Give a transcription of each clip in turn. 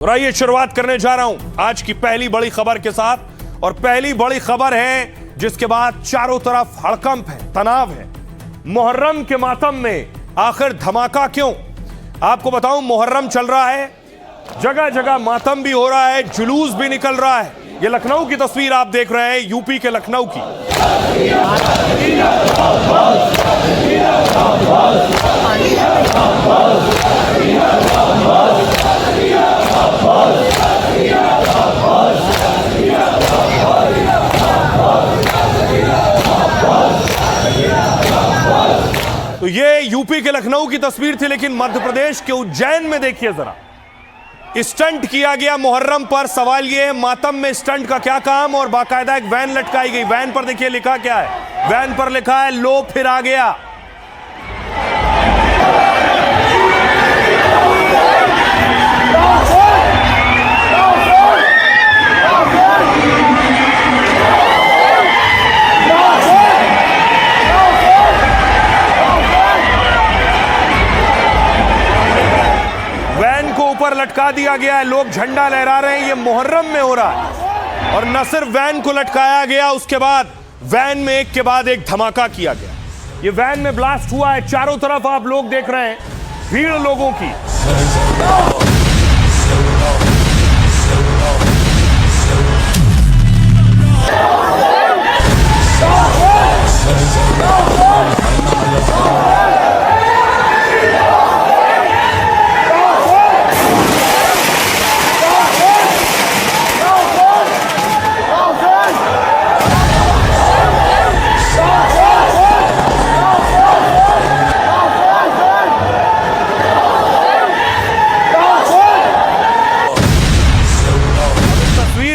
और आइए शुरुआत करने जा रहा हूं आज की पहली बड़ी खबर के साथ। और पहली बड़ी खबर है जिसके बाद चारों तरफ हड़कंप है, तनाव है। मुहर्रम के मातम में आखिर धमाका क्यों? आपको बताऊं, मुहर्रम चल रहा है, जगह जगह मातम भी हो रहा है, जुलूस भी निकल रहा है। ये लखनऊ की तस्वीर आप देख रहे हैं, यूपी के लखनऊ की। तो ये यूपी के लखनऊ की तस्वीर थी, लेकिन मध्य प्रदेश के उज्जैन में देखिए जरा, स्टंट किया गया मुहर्रम पर। सवाल ये है, मातम में स्टंट का क्या काम? और बाकायदा एक वैन लटकाई गई। वैन पर देखिए लिखा क्या है, वैन पर लिखा है लो फिर आ गया। ऊपर लटका दिया गया है, लोग झंडा लहरा रहे हैं। ये मुहर्रम में हो रहा है। और न सिर्फ वैन को लटकाया गया, उसके बाद वैन में एक के बाद एक धमाका किया गया। ये वैन में ब्लास्ट हुआ है। चारों तरफ आप लोग देख रहे हैं भीड़ लोगों की।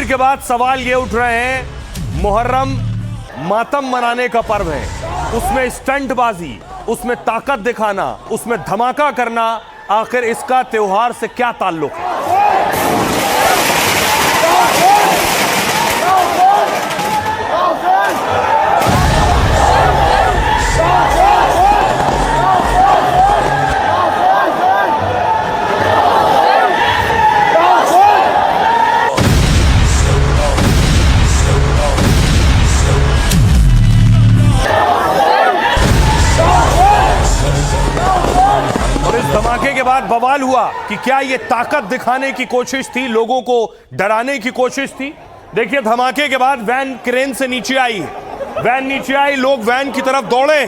के बाद सवाल ये उठ रहे हैं, मुहर्रम मातम मनाने का पर्व है, उसमें स्टंटबाजी, उसमें ताकत दिखाना, उसमें धमाका करना, आखिर इसका त्योहार से क्या ताल्लुक है? धमाके के बाद बवाल हुआ कि क्या ये ताकत दिखाने की कोशिश थी, लोगों को डराने की कोशिश थी। देखिए, धमाके के बाद वैन क्रेन से नीचे आई, वैन नीचे आई, लोग वैन की तरफ दौड़े।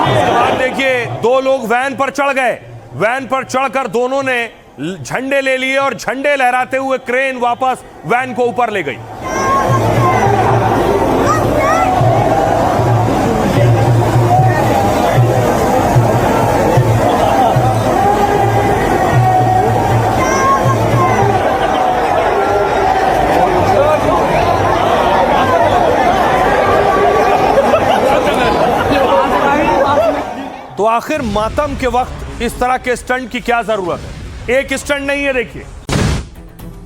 उसके बाद देखिए, दो लोग वैन पर चढ़ गए। वैन पर चढ़कर दोनों ने झंडे ले लिए और झंडे लहराते हुए क्रेन वापस वैन को ऊपर ले गई। तो आखिर मातम के वक्त इस तरह के स्टंट की क्या जरूरत है? एक स्टंट नहीं है। देखिए,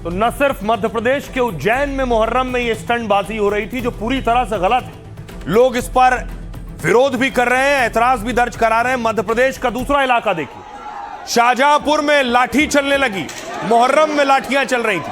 तो न सिर्फ मध्य प्रदेश के उज्जैन में मुहर्रम में यह स्टंटबाजी हो रही थी, जो पूरी तरह से गलत है। लोग इस पर विरोध भी कर रहे हैं, एतराज भी दर्ज करा रहे हैं। मध्य प्रदेश का दूसरा इलाका देखिए, शाहजहांपुर में लाठी चलने लगी। मुहर्रम में लाठियां चल रही थी।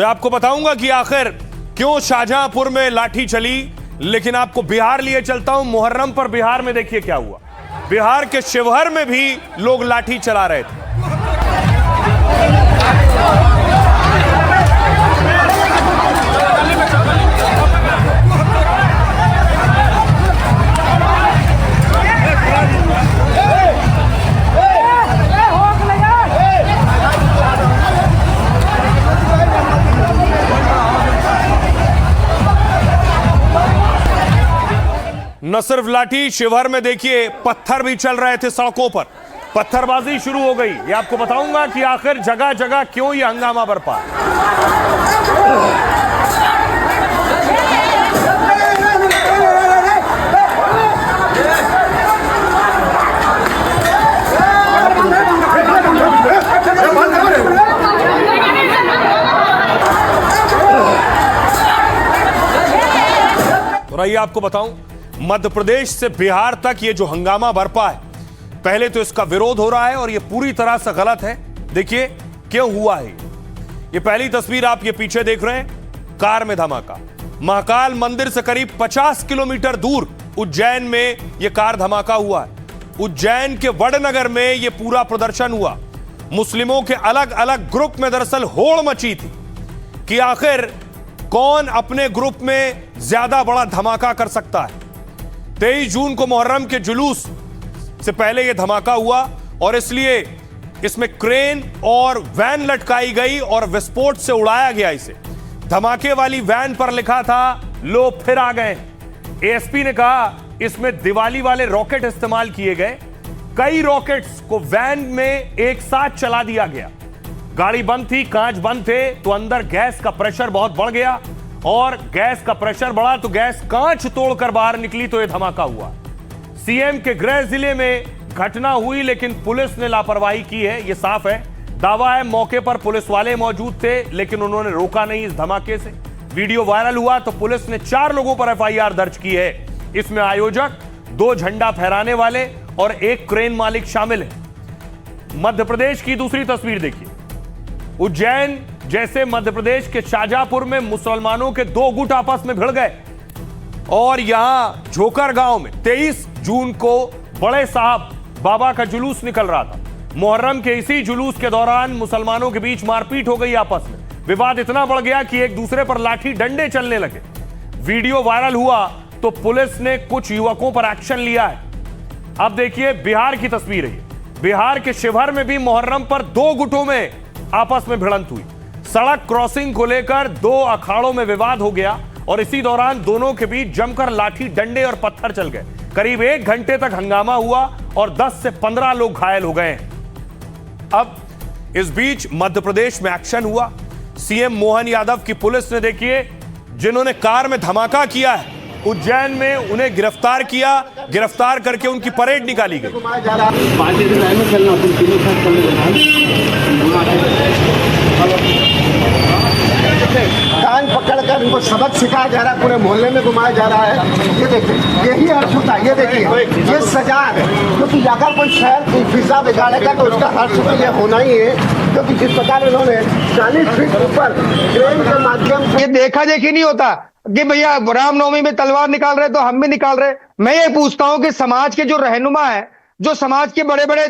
आपको बताऊंगा कि आखिर क्यों शाहजहांपुर में लाठी चली, लेकिन आपको बिहार लिए चलता हूं। मुहर्रम पर बिहार में देखिए क्या हुआ। बिहार के शिवहर में भी लोग लाठी चला रहे थे। न सिर्फ लाठी, शिवहर में देखिए पत्थर भी चल रहे थे सड़कों पर, पत्थरबाजी शुरू हो गई। ये आपको बताऊंगा कि आखिर जगह जगह क्यों ये हंगामा बरपा। तो आइए आपको बताऊं, मध्य प्रदेश से बिहार तक ये जो हंगामा बरपा है, पहले तो इसका विरोध हो रहा है और ये पूरी तरह से गलत है। देखिए क्यों हुआ है। ये पहली तस्वीर आप ये पीछे देख रहे हैं, कार में धमाका। महाकाल मंदिर से करीब 50 किलोमीटर दूर उज्जैन में ये कार धमाका हुआ है। उज्जैन के वडनगर में ये पूरा प्रदर्शन हुआ। मुस्लिमों के अलग अलग ग्रुप में दरअसल होड़ मची थी कि आखिर कौन अपने ग्रुप में ज्यादा बड़ा धमाका कर सकता है। 23 जून को मुहर्रम के जुलूस से पहले यह धमाका हुआ और इसलिए इसमें क्रेन और वैन लटकाई गई और विस्फोट से उड़ाया गया इसे। धमाके वाली वैन पर लिखा था लो फिर आ गए। एएसपी ने कहा इसमें दिवाली वाले रॉकेट इस्तेमाल किए गए। कई रॉकेट्स को वैन में एक साथ चला दिया गया। गाड़ी बंद थी, कांच बंद थे, तो अंदर गैस का प्रेशर बहुत बढ़ गया और गैस का प्रेशर बढ़ा तो गैस कांच तोड़कर बाहर निकली तो यह धमाका हुआ। सीएम के गृह जिले में घटना हुई लेकिन पुलिस ने लापरवाही की है, यह साफ है। दावा है मौके पर पुलिस वाले मौजूद थे लेकिन उन्होंने रोका नहीं इस धमाके से। वीडियो वायरल हुआ तो पुलिस ने 4 लोगों पर एफआईआर दर्ज की है। इसमें आयोजक, 2 झंडा फहराने वाले और 1 क्रेन मालिक शामिल है। मध्य प्रदेश की दूसरी तस्वीर देखिए। उज्जैन जैसे मध्य प्रदेश के शाहजहांपुर में मुसलमानों के 2 गुट आपस में भिड़ गए और यहां झोकर गांव में 23 जून को बड़े साहब बाबा का जुलूस निकल रहा था। मुहर्रम के इसी जुलूस के दौरान मुसलमानों के बीच मारपीट हो गई आपस में। विवाद इतना बढ़ गया कि एक दूसरे पर लाठी डंडे चलने लगे। वीडियो वायरल हुआ तो पुलिस ने कुछ युवकों पर एक्शन लिया है। अब देखिए बिहार की तस्वीर है। बिहार के शिवहर में भी मुहर्रम पर 2 गुटों में आपस में भिड़ंत हुई। सड़क क्रॉसिंग को लेकर 2 अखाड़ों में विवाद हो गया और इसी दौरान दोनों के बीच जमकर लाठी डंडे और पत्थर चल गए। करीब 1 घंटे तक हंगामा हुआ और 10 से 15 लोग घायल हो गए। अब इस बीच मध्य प्रदेश में एक्शन हुआ। सीएम मोहन यादव की पुलिस ने देखिए जिन्होंने कार में धमाका किया है उज्जैन में उन्हें गिरफ्तार किया। गिरफ्तार करके उनकी परेड निकाली गई। कान पकड़कर उनको सबक सिखाया जा रहा है, पूरे मोहल्ले में घुमाया जा रहा है। ये देखिए यही हर्ष होता है। ये देखिए ये सजा है, क्योंकि अगर कोई शहर की फिजा बिगाड़ेगा तो उसका हर्ष तो ये होना ही है। क्योंकि जिस प्रकार उन्होंने 40 फीट ऊपर क्रेन के माध्यम से, ये देखा देखी नहीं होता कि भैया रामनवमी में तलवार निकाल रहे तो हम भी निकाल रहे। मैं ये पूछता हूँ कि समाज के जो रहनुमा है, जो समाज के बड़े बड़े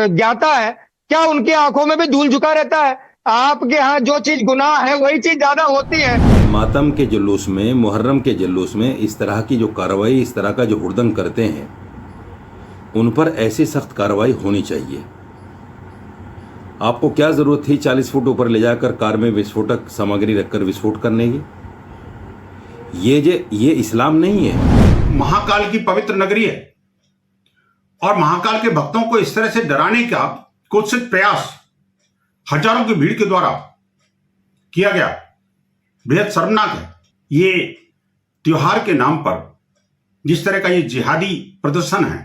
ज्ञाता है, क्या उनकी आंखों में भी धूल झुका रहता है? आपके यहाँ जो चीज गुनाह है वही चीज ज्यादा होती है। मातम के जुलूस में, मुहर्रम के जुलूस में इस तरह की जो कार्रवाई, इस तरह का जो हुड़दंग करते हैं, उन पर ऐसी सख्त कार्रवाई होनी चाहिए। आपको क्या जरूरत थी 40 फुट ऊपर ले जाकर कार में विस्फोटक सामग्री रखकर विस्फोट करने की? ये इस्लाम नहीं है। महाकाल की पवित्र नगरी है और महाकाल के भक्तों को इस तरह से डराने का कुत्सित प्रयास हजारों की भीड़ के द्वारा किया गया, बेहद शर्मनाक है। ये त्योहार के नाम पर जिस तरह का ये जिहादी प्रदर्शन है,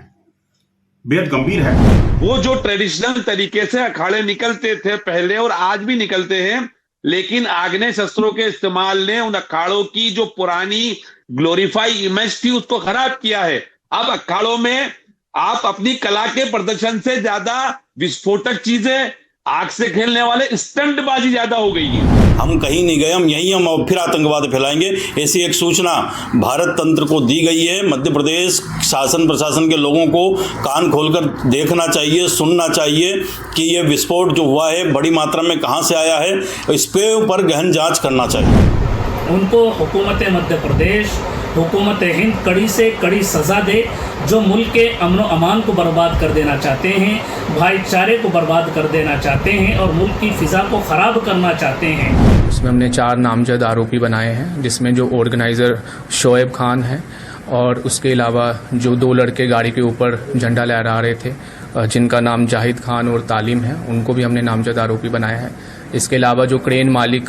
बेहद गंभीर है। वो जो ट्रेडिशनल तरीके से अखाड़े निकलते थे पहले और आज भी निकलते हैं, लेकिन आग्नेय शस्त्रों के इस्तेमाल ने उन अखाड़ों की जो पुरानी ग्लोरीफाई इमेज थी उसको खराब किया है। अब अखाड़ों में आप अपनी कला के प्रदर्शन से ज्यादा विस्फोटक चीजें, आग से खेलने वाले स्टंटबाजी ज्यादा हो गई है। हम कहीं नहीं गए, हम यहीं हम और फिर आतंकवाद फैलाएंगे, ऐसी एक सूचना भारत तंत्र को दी गई है। मध्य प्रदेश शासन प्रशासन के लोगों को कान खोलकर देखना चाहिए, सुनना चाहिए कि ये विस्फोट जो हुआ है बड़ी मात्रा में कहां से आया है, इस पे ऊपर गहन जांच करना चाहिए। उनको हुकूमत मध्य प्रदेश, हुकूमत हिंद कड़ी से कड़ी सज़ा दे। जो मुल्क के अमन व अमान को बर्बाद कर देना चाहते हैं, भाईचारे को बर्बाद कर देना चाहते हैं और मुल्क की फ़िज़ा को ख़राब करना चाहते हैं। उसमें हमने 4 नामजद आरोपी बनाए हैं, जिसमें जो ऑर्गेनाइज़र शोएब खान है और उसके अलावा जो 2 लड़के गाड़ी के ऊपर झंडा लहरा रहे थे, जिनका नाम जाहिद खान और तालीम है, उनको भी हमने नामजद आरोपी बनाया है। इसके अलावा जो क्रेन मालिक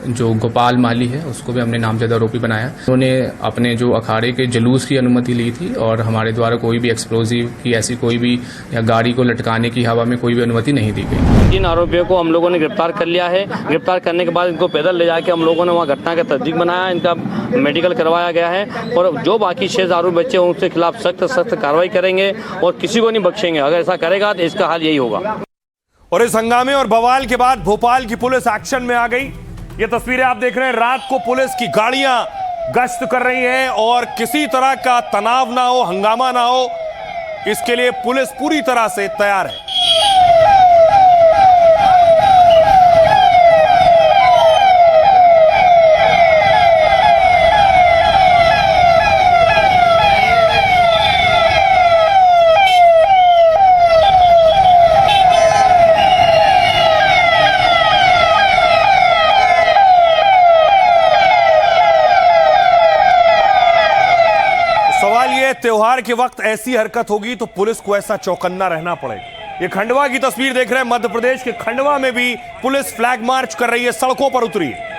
जो गोपाल माली है, उसको भी हमने नामजद आरोपी बनाया है। उन्होंने अपने जो अखाड़े के जुलूस की अनुमति ली थी और हमारे द्वारा कोई भी एक्सप्लोजिव की ऐसी कोई भी या गाड़ी को लटकाने की हवा में कोई भी अनुमति नहीं दी गई। इन आरोपियों को हम लोगों ने गिरफ्तार कर लिया है। गिरफ्तार करने के बाद इनको पैदल ले जाके हम लोगों ने वहाँ घटना का तस्दीक बनाया, इनका मेडिकल करवाया गया है और जो बाकी 6 आरोपी बच्चे हैं उनके खिलाफ सख्त कार्रवाई करेंगे और किसी को नहीं बख्शेंगे। अगर ऐसा करेगा तो इसका हाल यही होगा। और इस हंगामे और बवाल के बाद भोपाल की पुलिस एक्शन में आ गई। ये तस्वीरें आप देख रहे हैं, रात को पुलिस की गाड़ियां गश्त कर रही हैं और किसी तरह का तनाव ना हो, हंगामा ना हो, इसके लिए पुलिस पूरी तरह से तैयार है। त्योहार के वक्त ऐसी हरकत होगी तो पुलिस को ऐसा चौकन्ना रहना पड़ेगा। ये खंडवा की तस्वीर देख रहे हैं, मध्य प्रदेश के खंडवा में भी पुलिस फ्लैग मार्च कर रही है, सड़कों पर उतरी है।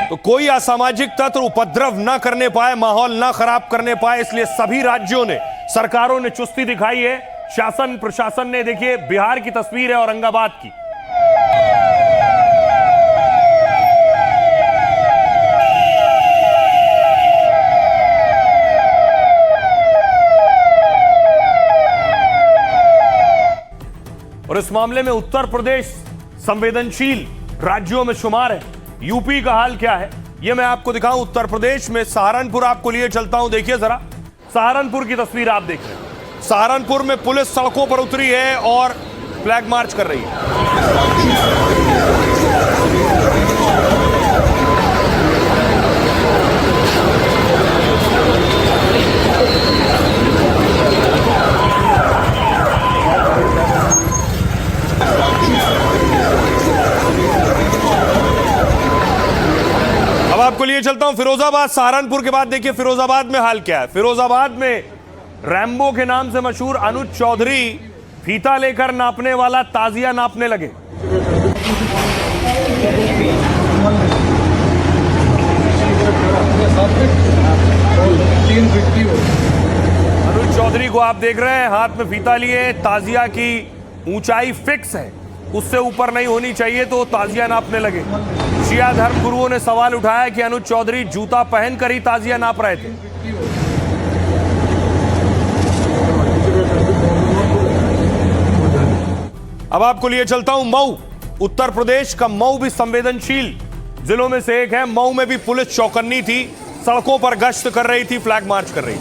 तो कोई असामाजिक तत्व उपद्रव न करने पाए, माहौल न खराब करने पाए, इसलिए सभी राज्यों ने, सरकारों ने चुस्ती दिखाई है। शासन प्रशासन ने, देखिए बिहार की तस्वीर है औरंगाबाद की। और इस मामले में उत्तर प्रदेश संवेदनशील राज्यों में शुमार है। यूपी का हाल क्या है ये मैं आपको दिखाऊं। उत्तर प्रदेश में सहारनपुर आपको लिए चलता हूं, देखिए जरा सहारनपुर की तस्वीर आप देख रहे हैं। सहारनपुर में पुलिस सड़कों पर उतरी है और फ्लैग मार्च कर रही है। अब आपको लिए चलता हूं फिरोजाबाद। सहारनपुर के बाद देखिए फिरोजाबाद में हाल क्या है। फिरोजाबाद में रैम्बो के नाम से मशहूर अनुज चौधरी फीता लेकर नापने वाला ताजिया नापने लगे। अनुज चौधरी को आप देख रहे हैं, हाथ में फीता लिए, ताजिया की ऊंचाई फिक्स है, उससे ऊपर नहीं होनी चाहिए, तो ताजिया नापने लगे। शिया धर्म गुरुओं ने सवाल उठाया कि अनुज चौधरी जूता पहनकर ही ताजिया नाप रहे थे। अब आपको लिए चलता हूं मऊ। उत्तर प्रदेश का मऊ भी संवेदनशील जिलों में से एक है। मऊ में भी पुलिस चौकन्नी थी, सड़कों पर गश्त कर रही थी, फ्लैग मार्च कर रही थी।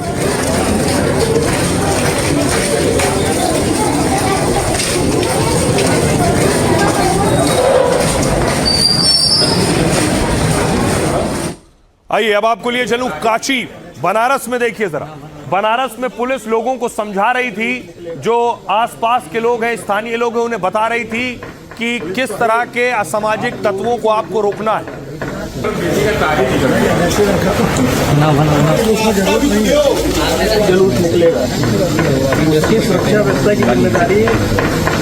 आइए अब आपको लिए चलूं काशी, बनारस में। देखिए जरा, बनारस में पुलिस लोगों को समझा रही थी, जो आसपास के लोग हैं, स्थानीय लोग हैं, उन्हें बता रही थी कि किस तरह के असामाजिक तत्वों को आपको रोकना है। जुलूस निकलेगा, इसकी सुरक्षा व्यवस्था की जिम्मेदारी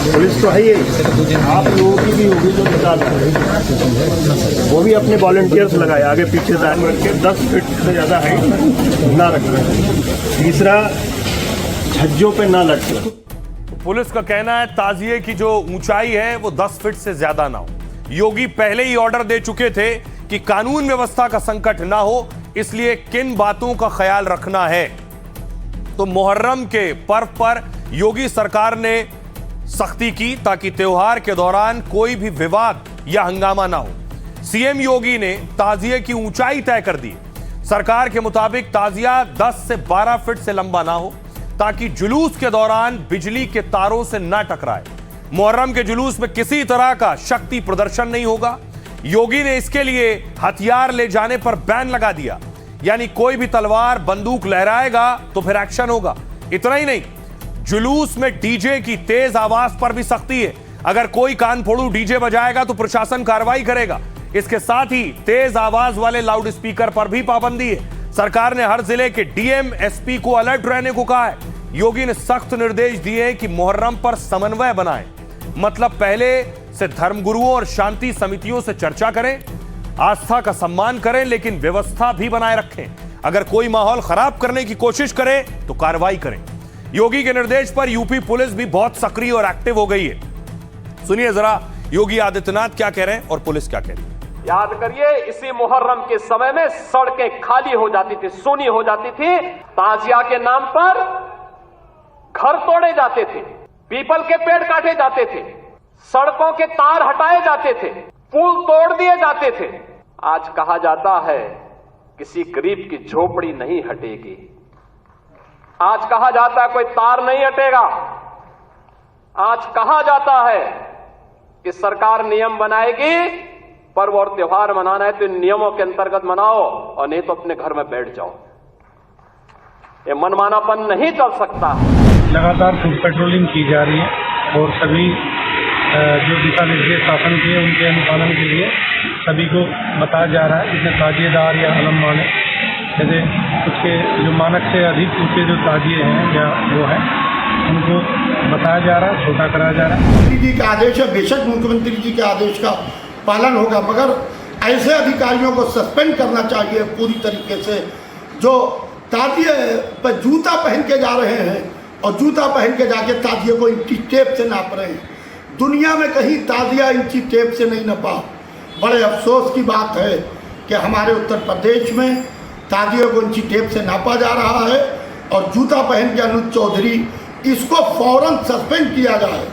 पुलिस तो है ही, आप लोगों की भी होगी जो निकाल रहे हैं। वो भी अपने वॉलंटियर्स लगाए, आगे पीछे दान रख के 10 फीट से ज़्यादा हाइट ना रखना। तीसरा, छज्जों पे ना लटके। पुलिस का कहना है ताजिए की जो ऊंचाई है वो 10 फीट से ज्यादा ना हो। योगी पहले ही ऑर्डर दे चुके थे कि कानून व्यवस्था का संकट ना हो, इसलिए किन बातों का ख्याल रखना है। तो मुहर्रम के पर्व पर योगी सरकार ने सख्ती की ताकि त्योहार के दौरान कोई भी विवाद या हंगामा ना हो। सीएम योगी ने ताजिए की ऊंचाई तय कर दी। सरकार के मुताबिक ताजिया 10 से 12 फीट से लंबा ना हो, ताकि जुलूस के दौरान बिजली के तारों से ना टकराए। मुहर्रम के जुलूस में किसी तरह का शक्ति प्रदर्शन नहीं होगा। योगी ने इसके लिए हथियार ले जाने पर बैन लगा दिया। यानी कोई भी तलवार बंदूक लहराएगा तो फिर एक्शन होगा। इतना ही नहीं, जुलूस में डीजे की तेज आवाज पर भी सख्ती है। अगर कोई कान फोड़ू डीजे बजाएगा तो प्रशासन कार्रवाई करेगा। इसके साथ ही तेज आवाज वाले लाउड स्पीकर पर भी पाबंदी है। सरकार ने हर जिले के डीएम, एसपी को अलर्ट रहने को कहा है। योगी ने सख्त निर्देश दिए हैं कि मुहर्रम पर समन्वय बनाएं, मतलब पहले से धर्मगुरुओं और शांति समितियों से चर्चा करें, आस्था का सम्मान करें, लेकिन व्यवस्था भी बनाए रखें। अगर कोई माहौल खराब करने की कोशिश करे तो कार्रवाई करें। योगी के निर्देश पर यूपी पुलिस भी बहुत सक्रिय और एक्टिव हो गई है। सुनिए जरा योगी आदित्यनाथ क्या कह रहे हैं और पुलिस क्या कह रही है। याद करिए, इसी मुहर्रम के समय में सड़कें खाली हो जाती थी, सूनी हो जाती थी, ताजिया के नाम पर घर तोड़े जाते थे, पीपल के पेड़ काटे जाते थे, सड़कों के तार हटाए जाते थे, पुल तोड़ दिए जाते थे। आज कहा जाता है किसी गरीब की झोपड़ी नहीं हटेगी। आज कहा जाता है कोई तार नहीं हटेगा। आज कहा जाता है कि सरकार नियम बनाएगी, पर्व और त्योहार मनाना है तो इन नियमों के अंतर्गत मनाओ और नहीं तो अपने घर में बैठ जाओ। ये मनमानापन नहीं चल सकता। लगातार फुट पेट्रोलिंग की जा रही है और सभी जो दिशा निर्देश शासन के उनके अनुपालन के लिए सभी को बताया जा रहा है। जिसमें ताजिएदार या आलम वाले जैसे उसके जो मानक से अधिक ऊंचे जो ताजिए हैं या वो है उनको बताया जा रहा है, छोटा कराया जा रहा है। मुख्यमंत्री जी का आदेश है, बेशक मुख्यमंत्री जी के आदेश का पालन होगा, मगर ऐसे अधिकारियों को सस्पेंड करना चाहिए पूरी तरीके से जो ताजिए पर जूता पहन के जा रहे हैं और जूता पहन के जाके ताजिए को इंची टेप से नाप रहे हैं। दुनिया में कहीं ताजिया इंची टेप से नहीं नपा। बड़े अफसोस की बात है कि हमारे उत्तर प्रदेश में ताजिए को इंची टेप से नापा जा रहा है और जूता पहन के अनुज चौधरी, इसको फौरन सस्पेंड किया जाए।